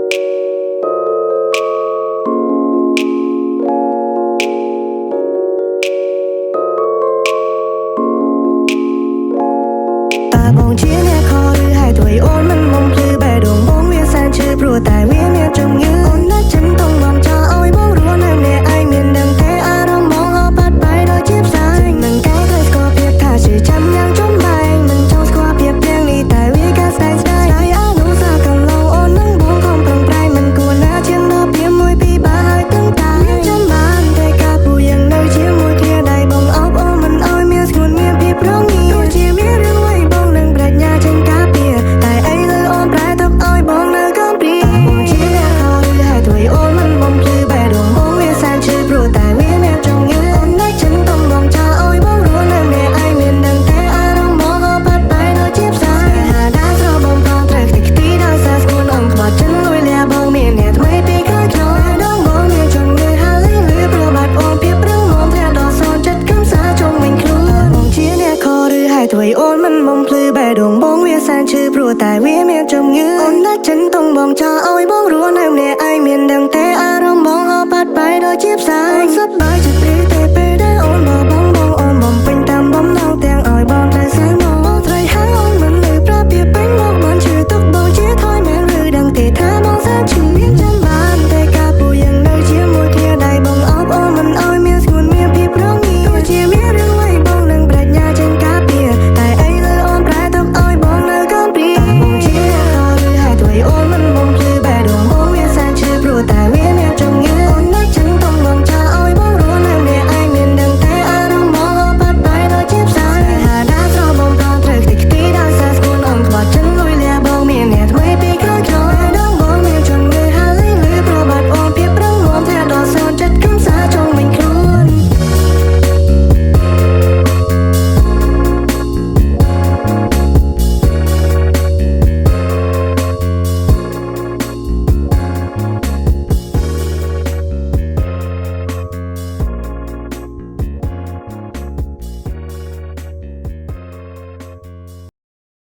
បងជាអ្នកខឬហើយទួយអូនមិនមកភ្លឺបែរដងបងវាសែនឈឺព្រោះតែវាមានជំងឺអូនណាស់ចិនต้องបងចោលឲ្យបងរស់នៅម្នាក់ឯងមានដឹងទេអារម្មណ៍បងអបបាត់បែរដូចជាផ្សាយនឹងកែត្រូវស្គាល់ភាពថាជាចាំយ៉ាងចំបែងមិនចង់ស្គាល់ភាពទាំងនេះតែវាកាស្ដែងស្ដាយអនុសាកន្លងអូននឹងបងខំប្រឹងប្រែងមិនគួរណាជាងដល់ពីមួយពីបាហើយตึงតាមានចាំបានតែការពូយ៉ាងនៅជាមួយគ្នាដៃបងអបអូនមិនឲ្យមានស្ងួនមានពីប្រងនេះដូចជាមានរឿងអ្វីបងនឹងប្រាជ្ញាចេញការពារតែអីលើអូនប្រែទុកឲ្យបងនៅកំព្រាបងជាអ្នកខឬហើយទួយអូនមិនបំភ្លឺបែរដងបងវាសែនឈឺព្រោះតែវាមានជំងឺអូនណាស់ចិនต้องបងចោលឲ្យបងរស់នៅម្នាក់ឯងមានដឹងទេអារម្មណ៍បងអបបាត់បែរដូចជាផ្សាយហាដាស្របងផងត្រូវខ្ទេចខ្ទីដោយសារស្គួនអូនខ្វល់ចិនលួយលាបងមានអ្នកថ្មីពីក្រោយខ្ញុំដងបងមានជំងឺហើយលឺប្របាត់អូនពីប្រឹងមកធ្លាក់ដល់សូនចិត្តកំសាជុំវិញខ្លួនបងជាអ្នកខឬហើយទួយអូនមិនបំភ្លឺបែរដងបងវាសែនឈឺព្រោះតែវាមានជំងឺអូនណាស់ចិនต้องបងចោលឲ្យបង